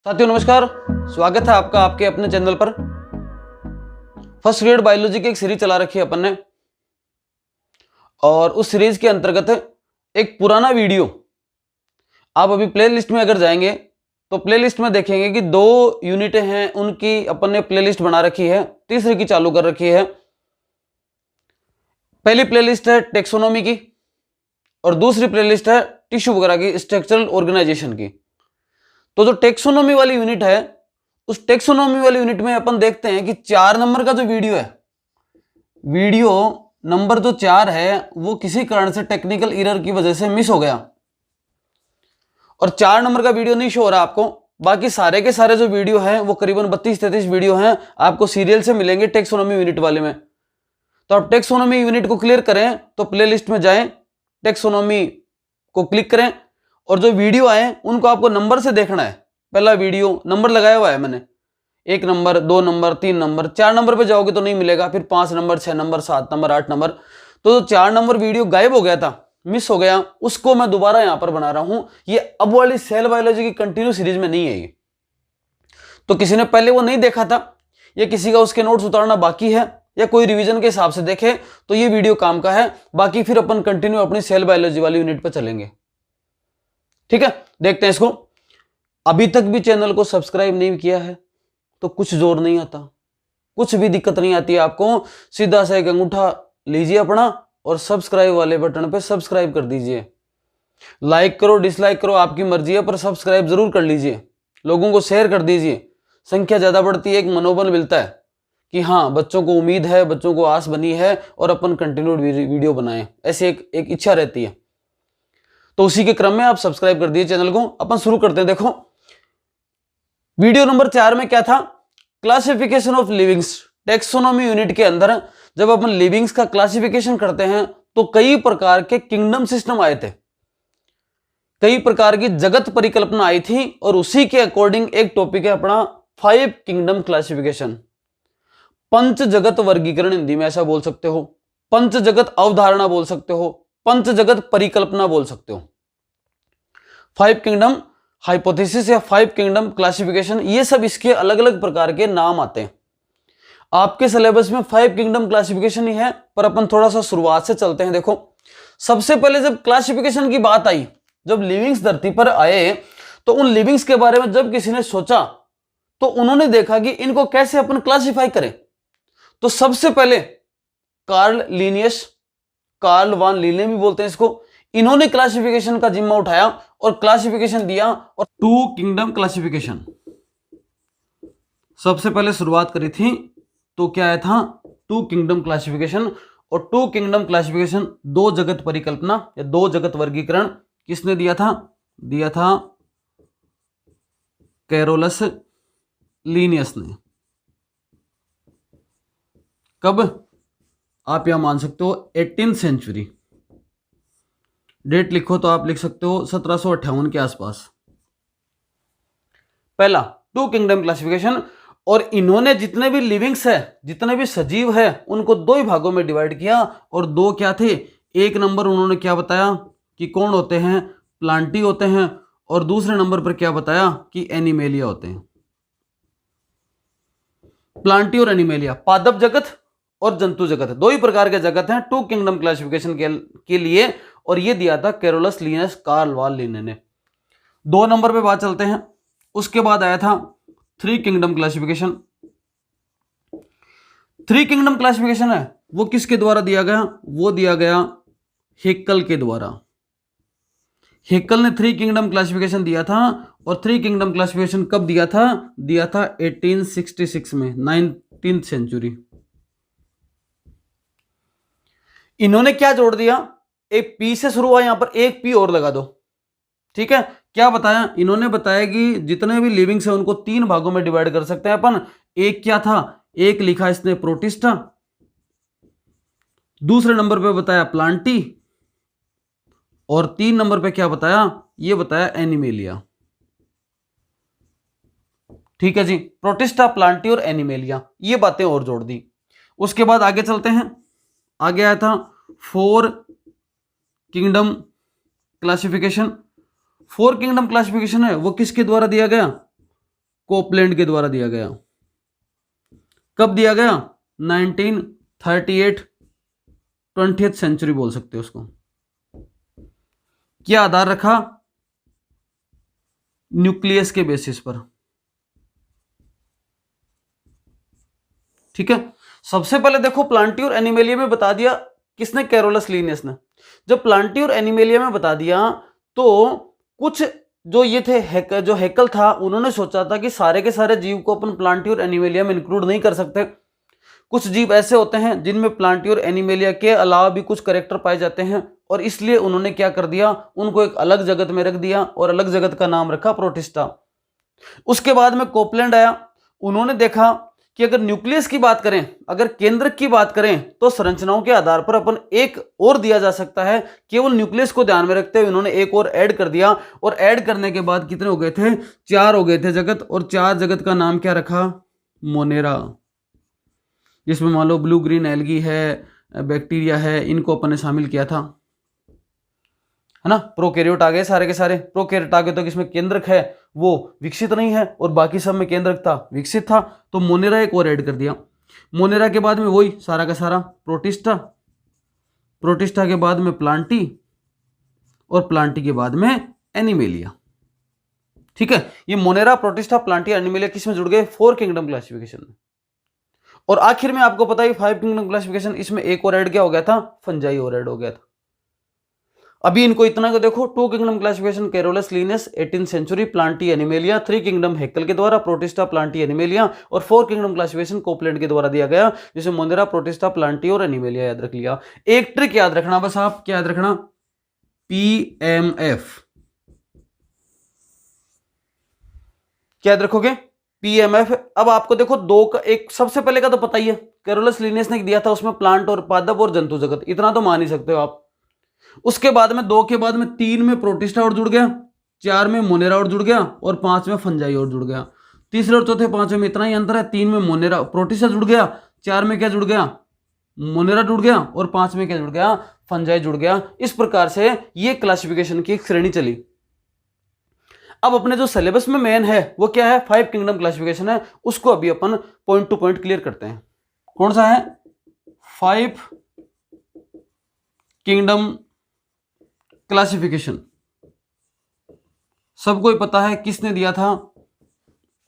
साथियों नमस्कार, स्वागत है आपका आपके अपने चैनल पर। फर्स्ट ग्रेड बायोलॉजी की एक सीरीज चला रखी है अपन ने, और उस सीरीज के अंतर्गत एक पुराना वीडियो आप अभी प्लेलिस्ट में अगर जाएंगे तो प्लेलिस्ट में देखेंगे कि 2 यूनिटें हैं, उनकी अपन ने प्लेलिस्ट बना रखी है, तीसरी की चालू कर रखी है। पहली प्लेलिस्ट है टेक्सोनॉमी की और दूसरी प्लेलिस्ट है टिश्यू वगैरह की, स्ट्रक्चरल ऑर्गेनाइजेशन की। तो जो टेक्सोनॉमी वाली यूनिट है, उस टेक्सोनॉमी वाली यूनिट में अपन देखते हैं कि 4 नंबर का जो वीडियो है, वीडियो नंबर जो 4 है वो किसी कारण से टेक्निकल एरर की वजह से मिस हो गया और 4 नंबर का वीडियो नहीं शो हो रहा आपको। बाकी सारे के सारे जो वीडियो हैं वो करीबन 32-33 वीडियो हैं, आपको सीरियल से मिलेंगे टेक्सोनॉमी यूनिट वाले में। तो आप टेक्सोनॉमी यूनिट को क्लियर करें तो प्लेलिस्ट में जाएं, टेक्सोनॉमी को क्लिक करें और जो वीडियो आए उनको आपको नंबर से देखना है। पहला वीडियो नंबर लगाया हुआ है मैंने, 1 नंबर, 2 नंबर, 3 नंबर, 4 नंबर पे जाओगे तो नहीं मिलेगा, फिर 5 नंबर, 6 नंबर, 7 नंबर, 8 नंबर। तो जो 4 नंबर वीडियो गायब हो गया था, मिस हो गया, उसको मैं दोबारा यहां पर बना रहा हूं। ये अब वाली सेल बायोलॉजी की कंटिन्यू सीरीज में नहीं है ये। तो किसी ने पहले वो नहीं देखा था या किसी का उसके नोट्स उतारना बाकी है या कोई रिवीजन के हिसाब से देखे तो ये वीडियो काम का है। बाकी फिर अपन कंटिन्यू अपनी सेल बायोलॉजी वाली यूनिट पर चलेंगे, ठीक है। देखते हैं इसको। अभी तक भी चैनल को सब्सक्राइब नहीं किया है तो कुछ जोर नहीं आता, कुछ भी दिक्कत नहीं आती है आपको, सीधा सा एक अंगूठा लीजिए अपना और सब्सक्राइब वाले बटन पे सब्सक्राइब कर दीजिए। लाइक करो डिसलाइक करो आपकी मर्जी है, पर सब्सक्राइब जरूर कर लीजिए, लोगों को शेयर कर दीजिए। संख्या ज्यादा बढ़ती है, एक मनोबल मिलता है कि हाँ बच्चों को उम्मीद है, बच्चों को आस बनी है और अपन कंटिन्यूड वीडियो बनाएं, ऐसी एक इच्छा रहती है। तो उसी के क्रम में आप सब्सक्राइब कर दिए चैनल को। अपन शुरू करते हैं। देखो वीडियो नंबर 4 में क्या था, classification of livings. Taxonomy unit के अंदर जब अपन लिविंग्स का क्लासिफिकेशन करते हैं तो कई प्रकार के किंगडम सिस्टम आए थे, कई प्रकार की जगत परिकल्पना आई थी, और उसी के अकॉर्डिंग एक टॉपिक है अपना 5 किंगडम क्लासिफिकेशन। पंच जगत वर्गीकरण हिंदी में ऐसा बोल सकते हो, पंच जगत अवधारणा बोल सकते हो, पंच जगत परिकल्पना बोल सकते हो। 5 किंगडम हाइपोथेसिस या 5 किंगडम क्लासिफिकेशन, ये सब इसके अलग अलग प्रकार के नाम आते हैं। आपके सिलेबस में 5 किंगडम क्लासिफिकेशन ही है, पर अपन थोड़ा सा शुरुआत से चलते हैं। देखो सबसे पहले जब क्लासिफिकेशन की बात आई, जब लिविंग्स धरती पर आए तो उन लिविंग्स के बारे में जब किसी ने सोचा तो उन्होंने देखा कि इनको कैसे अपन क्लासिफाई करें। तो सबसे पहले कार्ल लिनियस, कार्ल वान लीने भी बोलते हैं इसको, इन्होंने क्लासिफिकेशन का जिम्मा उठाया और क्लासिफिकेशन दिया। और 2 किंगडम क्लासिफिकेशन सबसे पहले शुरुआत करी थी, तो क्या आया था 2 किंगडम क्लासिफिकेशन। और 2 किंगडम क्लासिफिकेशन, 2 जगत परिकल्पना या 2 जगत वर्गीकरण किसने दिया था? दिया था कैरोलस लीनियस ने। कब? आप यहां मान सकते हो 18th सेंचुरी, डेट लिखो तो आप लिख सकते हो 1758 के आसपास, पहला 2 किंगडम क्लासिफिकेशन। और इन्होंने जितने भी लिविंग्स है, जितने भी सजीव है, उनको 2 ही भागों में डिवाइड किया। और 2 क्या थे? एक नंबर उन्होंने क्या बताया कि कौन होते हैं? प्लांटी होते हैं। और दूसरे नंबर पर क्या बताया कि एनिमेलिया होते हैं। प्लांटी और एनिमेलिया, पादप जगत और जंतु जगत, 2 ही प्रकार के जगत हैं 2 किंगडम क्लासिफिकेशन के लिए। और ये दिया था कैरोलस लीनियस, कार्ल वान लीने ने। 2 नंबर पे बात चलते हैं। उसके बाद आया था 3 किंगडम क्लासिफिकेशन। 3 किंगडम क्लासिफिकेशन है वो किसके द्वारा दिया गया? वो दिया गया हेक्कल के द्वारा। हेक्कल ने 3 किंगडम क्लासिफिकेशन दिया था। और 3 किंगडम क्लासिफिकेशन कब दिया था? दिया था 1866 में, 19th सेंचुरी। इन्होंने क्या जोड़ दिया? एक पी से शुरू हुआ, यहां पर एक पी और लगा दो, ठीक है। क्या बताया? इन्होंने बताया कि जितने भी लिविंग्स है उनको 3 भागों में डिवाइड कर सकते हैं अपन। एक क्या था? एक लिखा इसने प्रोटिस्टा, दूसरे नंबर पे बताया प्लांटी, और 3 नंबर पे क्या बताया? ये बताया एनिमेलिया, ठीक है जी। प्रोटिस्टा, प्लांटी और एनिमेलिया, ये बातें और जोड़ दी। उसके बाद आगे चलते हैं। आगे आया था 4 किंगडम क्लासिफिकेशन। 4 किंगडम क्लासिफिकेशन है वो किसके द्वारा दिया गया? कोपलैंड के द्वारा दिया गया। कब दिया गया? 1938, 20th सेंचुरी बोल सकते हो उसको। क्या आधार रखा? न्यूक्लियस के बेसिस पर। ठीक है, सबसे पहले देखो प्लांटी और एनिमेलिया में बता दिया किसने? कैरोलस लिनियस ने। जब प्लांटी और एनिमेलिया में बता दिया तो कुछ जो ये थे जो हैकल था, उन्होंने सोचा था कि सारे के सारे जीव को अपन प्लांटी और एनिमेलिया में इंक्लूड नहीं कर सकते। कुछ जीव ऐसे होते हैं जिनमें प्लांटी और एनिमेलिया के अलावा भी कुछ कैरेक्टर पाए जाते हैं, और इसलिए उन्होंने क्या कर दिया, उनको एक अलग जगत में रख दिया और अलग जगत का नाम रखा प्रोटिस्टा। उसके बाद में कोपलैंड आया, उन्होंने देखा कि अगर न्यूक्लियस की बात करें, अगर केंद्रक की बात करें, तो संरचनाओं के आधार पर अपन एक और दिया जा सकता है। केवल न्यूक्लियस को ध्यान में रखते हुए उन्होंने एक और ऐड कर दिया, और ऐड करने के बाद कितने हो गए थे? 4 हो गए थे जगत, और 4 जगत का नाम क्या रखा? मोनेरा। जिसमें मान लो ब्लू ग्रीन एल्गी है, बैक्टीरिया है, इनको अपन ने शामिल किया था, है ना। प्रोकैरियोट आ गए सारे के सारे। प्रोकैरियोट आ गए तो किसमें केंद्रक है वो विकसित नहीं है, और बाकी सब में केंद्रक था, विकसित था। तो मोनेरा एक और ऐड कर दिया। मोनेरा के बाद में वही सारा का सारा प्रोटिस्टा, प्रोटिस्टा के बाद में प्लांटी, और प्लांटी के बाद में एनिमेलिया। ठीक है, ये मोनेरा, प्रोटिस्टा, प्लांटी, एनिमेलिया किस में जुड़ गए? 4 किंगडम क्लासिफिकेशन में। और आखिर में आपको पता है 5 किंगडम क्लासिफिकेशन, इसमें एक और ऐड क्या हो गया था? फंजाई और ऐड हो गया था। अभी इनको इतना को देखो, 2 kingdom classification Carolus Linnaeus 18th century, Plantae Animalia, 3 kingdom Haeckel के द्वारा, प्रोटिस्टा, प्लांटी, एनिमेलिया, और 4 किंगडम क्लासिफिकेशन कोपलैंड के द्वारा दिया गया, जिसे मोनेरा, प्रोटिस्टा, प्लांटी और एनिमेलिया याद रख लिया। एक ट्रिक याद रखना, बस आप क्या याद रखना? PMF। क्या याद रखोगे? PMF। अब आपको देखो दो का, एक सबसे पहले का तो पता ही है, कैरोलस लिनियस ने दिया था, उसमें प्लांट और पादप और जंतु जगत, इतना तो मान ही सकते हो आप। उसके बाद में 2 के बाद में 3 में प्रोटिस्टा और जुड़ गया, 4 में मोनेरा और जुड़ गया, और 5 में फंजाई और जुड़ गया। तीसरे और चौथे 5 में इतना ही अंतर है, 3 में मोनेरा प्रोटिस्टा जुड़ गया, 4 में क्या जुड़ गया? मोनेरा जुड़ गया, और 5 में क्या जुड़ गया? फंजाई जुड़ गया। इस प्रकार से ये क्लासिफिकेशन की एक श्रेणी चली। अब अपने जो सिलेबस में मेन है वो क्या है? 5 किंगडम क्लासिफिकेशन है। उसको अभी अपन पॉइंट टू पॉइंट क्लियर करते हैं। कौन सा है? 5 किंगडम क्लासिफिकेशन। सबको ही पता है किसने दिया था?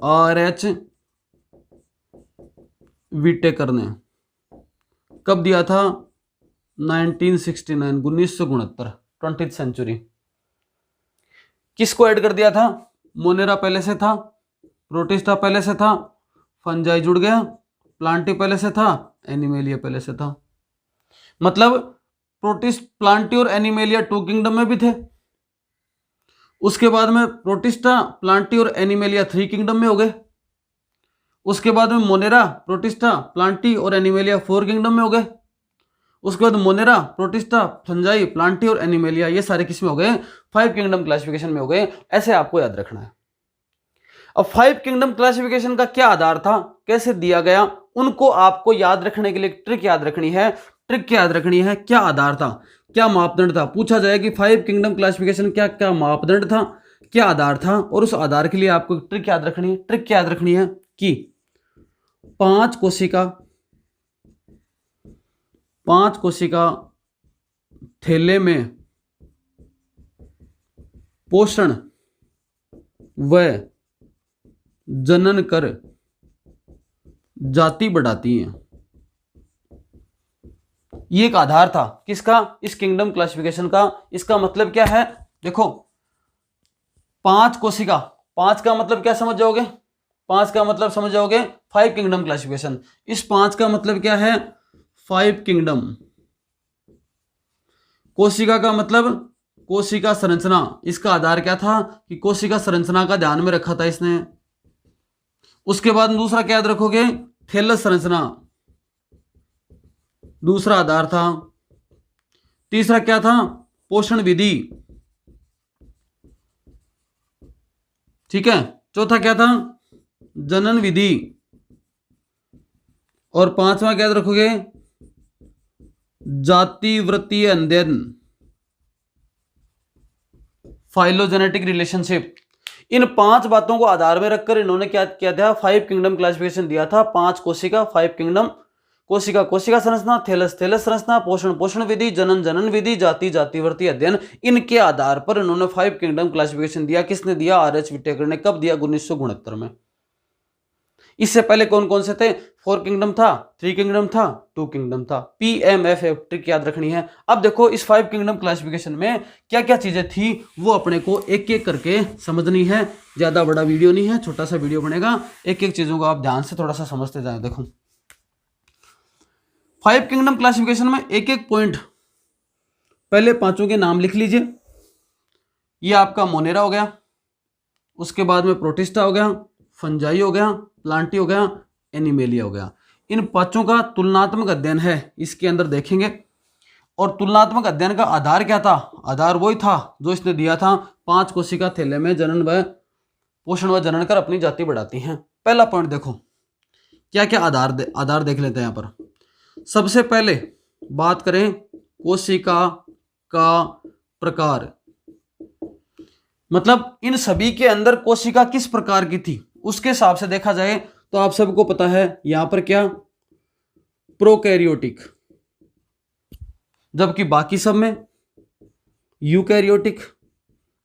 RH विटेकर ने। कब दिया था? 1969, 1969, 20th सेंचुरी। किसको ऐड कर दिया था? मोनेरा पहले से था, प्रोटिस्टा पहले से था, फंजाई जुड़ गया, प्लांटी पहले से था, एनिमेलिया पहले से था। मतलब प्लांटी और एनिमेलिया 2 किंगडम में भी थे। उसके बाद में प्रोटिस्टा, प्लांटी और एनिमेलिया 3 किंगडम में हो गए। उसके बाद में मोनेरा, प्रोटिस्टा, प्लांटी और एनिमेलिया 4 किंगडम में हो गए। उसके बाद मोनेरा, प्रोटिस्टा, फंजाई, प्लांटी और एनिमेलिया, ये सारे किस में हो गए? 5 किंगडम क्लासिफिकेशन में हो गए। ऐसे आपको याद रखना है। अब 5 किंगडम क्लासिफिकेशन का क्या आधार था, कैसे दिया गया, उनको आपको याद रखने के लिए ट्रिक याद रखनी है। ट्रिक क्या याद रखनी है? क्या आधार था, क्या मापदंड था। पूछा जाए कि 5 किंगडम क्लासिफिकेशन क्या क्या मापदंड था, क्या आधार था, और उस आधार के लिए आपको ट्रिक याद रखनी है। ट्रिक क्या याद रखनी है कि 5 कोशिका थैले में पोषण व जनन कर जाति बढ़ाती हैं। ये एक आधार था किसका? इस किंगडम क्लासिफिकेशन का। इसका मतलब क्या है? देखो 5 कोशिका, 5 का मतलब क्या समझ जाओगे? 5 का मतलब समझ जाओगे 5 किंगडम क्लासिफिकेशन। इस 5 का मतलब क्या है? 5 किंगडम। कोशिका का मतलब कोशिका संरचना। इसका आधार क्या था कि कोशिका संरचना का ध्यान में रखा था इसने। उसके बाद दूसरा क्या याद रखोगे? थैलस संरचना, दूसरा आधार था। तीसरा क्या था? पोषण विधि। ठीक है, चौथा क्या था? जनन विधि। और 5वां क्या याद रखोगे? जातिवृत्तीय अध्ययन, फाइलोजेनेटिक रिलेशनशिप। इन 5 बातों को आधार में रखकर इन्होंने क्या किया था, 5 किंगडम क्लासिफिकेशन दिया था। 5 कोशिका, 5 किंगडम, कोशिका कोशिका संरचना, थैलस थैलस संरचना, पोषण पोषण विधि, जनन जनन विधि, जाति जातिवर्ती अध्ययन। इनके आधार पर इन्होंने 5 किंगडम क्लासिफिकेशन दिया। किसने दिया? आर.एच. विटेकर ने। कब दिया? 1969 में। इससे पहले कौन कौन से थे? 4 किंगडम था, 3 किंगडम था, 2 किंगडम था। PMF ट्रिक याद रखनी है। अब देखो इस 5 किंगडम क्लासिफिकेशन में क्या क्या चीजें थी वो अपने को एक एक करके समझनी है। ज्यादा बड़ा वीडियो नहीं है, छोटा सा वीडियो बनेगा। एक एक चीजों को आप ध्यान से थोड़ा सा समझते जाए। देखो 5 किंगडम क्लासिफिकेशन में एक एक पॉइंट, पहले 5 के नाम लिख लीजिए। ये आपका मोनेरा हो गया, उसके बाद में प्रोटिस्टा हो गया, फंजाई हो गया, प्लांटी हो गया, एनिमेलिया हो गया। इन 5 का तुलनात्मक अध्ययन है, इसके अंदर देखेंगे। और तुलनात्मक अध्ययन का आधार क्या था? आधार वही था जो इसने दिया था, 5 कोशिका थैले में जनन व पोषण व जनन कर अपनी जाति बढ़ाती हैं। पहला पॉइंट देखो क्या क्या आधार देख लेते हैं यहाँ पर। सबसे पहले बात करें कोशिका का प्रकार, मतलब इन सभी के अंदर कोशिका किस प्रकार की थी उसके हिसाब से देखा जाए तो आप सबको पता है यहां पर क्या, प्रोकैरियोटिक, जबकि बाकी सब में यूकैरियोटिक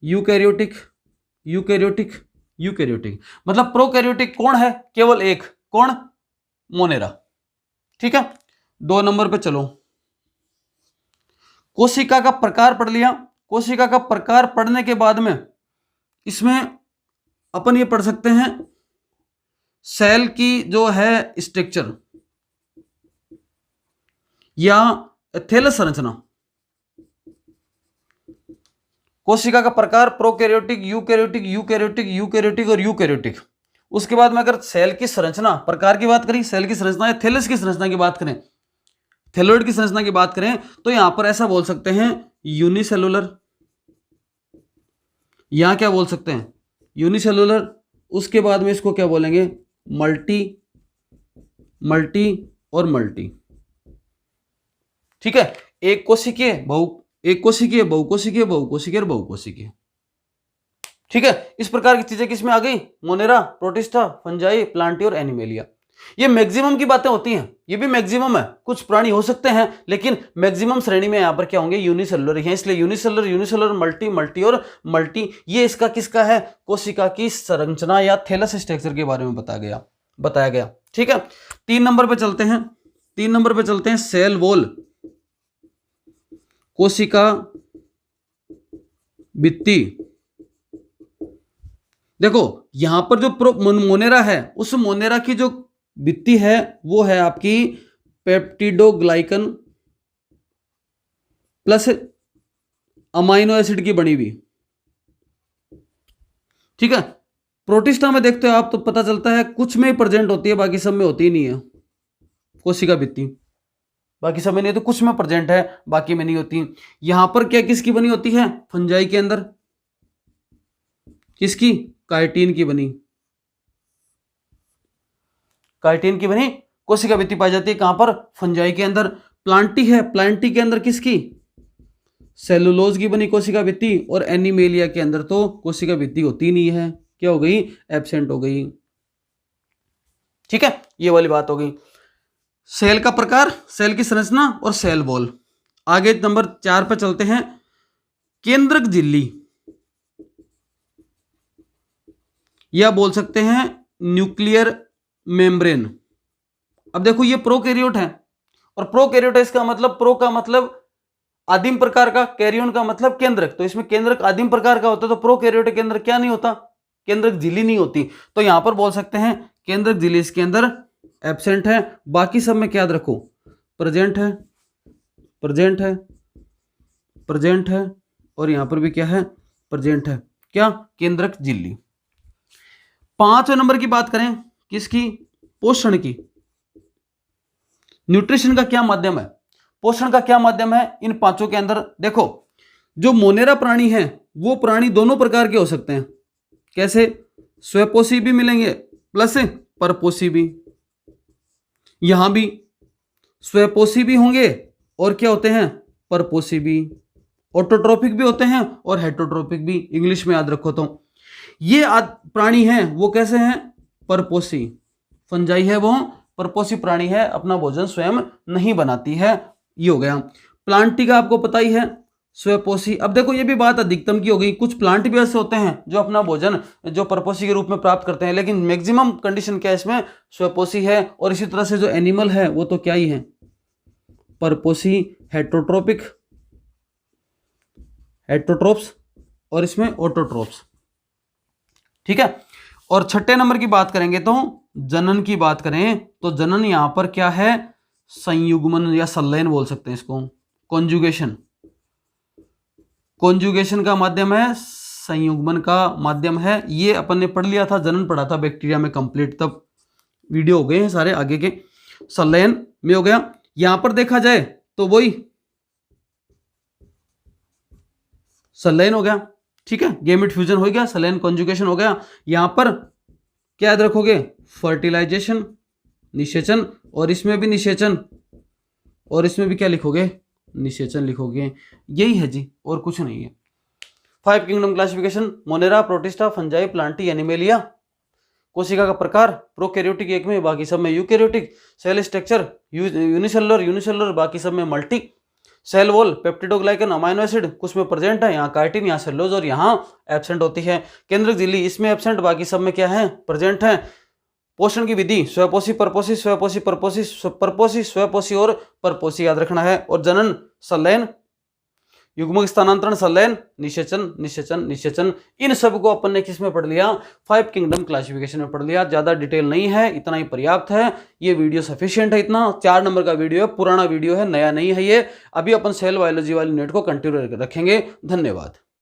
यूकैरियोटिक यूकैरियोटिक यूकैरियोटिक। मतलब प्रोकैरियोटिक कौन है? केवल एक, कौन? मोनेरा। ठीक है, 2 नंबर पे चलो, कोशिका का प्रकार पढ़ लिया। कोशिका का प्रकार पढ़ने के बाद में इसमें अपन ये पढ़ सकते हैं सेल की जो है स्ट्रक्चर या थैलस संरचना। कोशिका का प्रकार प्रोकैरियोटिक, यूकैरियोटिक, यूकैरियोटिक, यूकैरियोटिक और यूकैरियोटिक। उसके बाद में अगर सेल की संरचना प्रकार की बात करें, सेल की संरचना या थैलस की संरचना की बात करें, थैलोइड की संरचना की बात करें तो यहां पर ऐसा बोल सकते हैं यूनिसेलुलर। यहां क्या बोल सकते हैं? यूनिसेलुलर। उसके बाद में इसको क्या बोलेंगे? मल्टी, मल्टी और मल्टी। ठीक है, एक कोशिकीय, एक कोशिकीय, बहुकोशिकीय, बहुकोशिकीय और बहुकोशिकीय। ठीक है, इस प्रकार की चीजें किसमें आ गई? मोनेरा, प्रोटिस्टा, फंजाई, प्लांटी और एनिमेलिया। ये मैक्सिमम की बातें होती हैं, ये भी मैक्सिमम है। कुछ प्राणी हो सकते हैं लेकिन मैक्सिमम श्रेणी में यहां पर क्या होंगे? यूनिसेलुलर हैं। इसलिए यूनिसेलुलर, यूनिसेलुलर, मल्टी, मल्टी और मल्टी। ये इसका किसका है? कोशिका की संरचना या थैलस स्ट्रक्चर के बारे में बताया गया। ठीक है, 3 नंबर पे चलते हैं। 3 नंबर पे चलते हैं सेल वॉल, कोशिका भित्ति। देखो यहां पर जो मोनेरा है, उस मोनेरा की जो भित्ति है वो है आपकी पेप्टिडोग्लाइकन प्लस अमाइनो एसिड की बनी हुई। ठीक है, प्रोटिस्टा में देखते हो आप तो पता चलता है कुछ में ही प्रेजेंट होती है, बाकी सब में होती ही नहीं है कोशिका भित्ति। बाकी सब में नहीं, तो कुछ में प्रेजेंट है, बाकी में नहीं होती। यहां पर क्या किसकी बनी होती है? फंजाई के अंदर किसकी? काइटिन की बनी, काइटिन की बनी कोशिका भित्ति पाई जाती है। कहां पर? फंजाई के अंदर। प्लांटी है, प्लांटी के अंदर किसकी? सेलुलोज की बनी कोशिका भित्ति। और एनिमेलिया के अंदर तो कोशिका भित्ति होती नहीं है, क्या हो गई? एब्सेंट हो गई। ठीक है, ये वाली बात हो गई। सेल का प्रकार, सेल की संरचना और सेल वॉल। आगे नंबर 4 पे चलते हैं, केंद्रक झिल्ली या बोल सकते हैं न्यूक्लियर मेम्ब्रेन। अब देखो ये प्रोकैरियोट है और प्रोकैरियोट है, इसका मतलब प्रो का मतलब आदिम प्रकार का, कैरियन का मतलब केंद्रक। तो इसमें केंद्रक आदिम प्रकार का होता है, तो प्रोकैरियोट के अंदर क्या नहीं होता? केंद्रक झिल्ली नहीं होती। तो यहां पर बोल सकते हैं केंद्रक झिल्ली इसके अंदर एब्सेंट है। बाकी सब में क्या याद रखो? प्रेजेंट है, प्रेजेंट है, प्रेजेंट है और यहां पर भी क्या है? प्रेजेंट है। क्या? केंद्रक झिल्ली। 5वें नंबर की बात करें, किसकी? पोषण की। न्यूट्रिशन का क्या माध्यम है? पोषण का क्या माध्यम है इन 5 के अंदर? देखो जो मोनेरा प्राणी है वो प्राणी दोनों प्रकार के हो सकते हैं। कैसे? स्वपोषी भी मिलेंगे प्लस परपोषी भी। यहां भी स्वपोषी भी होंगे और क्या होते हैं? परपोषी भी। ऑटोट्रोपिक भी होते हैं और हेटरोट्रोपिक भी। इंग्लिश में याद रखो तो ये प्राणी हैं वो कैसे हैं, परपोषी। फंजाई है वो परपोषी प्राणी है, अपना भोजन स्वयं नहीं बनाती है। ये हो गया। प्लांटी का आपको पता ही है, स्वपोषी। अब देखो ये भी बात अधिकतम की हो गई, कुछ प्लांट भी ऐसे होते हैं जो अपना भोजन जो परपोषी के रूप में प्राप्त करते हैं, लेकिन मैक्सिमम कंडीशन क्या है इसमें, स्वपोषी है। और इसी तरह से जो एनिमल है वो तो क्या ही है, परपोषी, हेटरोट्रोपिक, हेटरोट्रोप्स, और इसमें ऑटोट्रोप्स। ठीक है। और छठे नंबर की बात करेंगे तो जनन की बात करें तो जनन यहां पर क्या है, संयुग्मन या संलयन बोल सकते हैं इसको, कॉन्जुगेशन। कॉन्जुगेशन का माध्यम है, संयुग्मन का माध्यम है। ये अपन ने पढ़ लिया था, जनन पढ़ा था बैक्टीरिया में कंप्लीट, तब वीडियो हो गए हैं सारे आगे के। संलयन में हो गया। यहां पर देखा जाए तो वही संलयन हो गया। ठीक है, गेमेट फ्यूजन हो गया, संलयन कॉन्जुगेशन हो गया। यहां पर क्या याद रखोगे, फर्टिलाइजेशन, निषेचन, और इसमें भी निषेचन, और इसमें भी क्या लिखोगे, निषेचन लिखोगे। यही है जी, और कुछ नहीं है। 5 kingdom classification, Monera, protista, fungi, Plantae, animalia. कोशिका का प्रकार, प्रोकैरियोटिक एक में, बाकी सब में यूकैरियोटिक। सेल स्ट्रक्चर, यूनिसेलुलर, बाकी सब में multi. Cell wall, peptidoglycan, amino acid कुछ में प्रेजेंट है, यहाँ काइटिन, यहाँ सेलुलोज, और यहाँ एब्सेंट होती है। केंद्रक झिल्ली इसमें एब्सेंट, बाकी सब में क्या है, प्रेजेंट है। पोषण की विधि, स्वपोषी, परपोषी, स्वपोषी, परपोषी, परपोषी, स्वपोषी और परपोषी याद रखना है। और जनन, संलयन, युग्मक स्थानांतरण, संलयन, निषेचन, निषेचन, निषेचन। इन सब को अपन ने किस में पढ़ लिया, 5 किंगडम क्लासिफिकेशन में पढ़ लिया। ज्यादा डिटेल नहीं है, इतना ही पर्याप्त है। ये वीडियो सफिशिएंट है, इतना 4 नंबर का वीडियो है, पुराना वीडियो है, नया नहीं है ये। अभी अपन सेल बायोलॉजी वाली यूनिट को कंटिन्यू रखेंगे। धन्यवाद।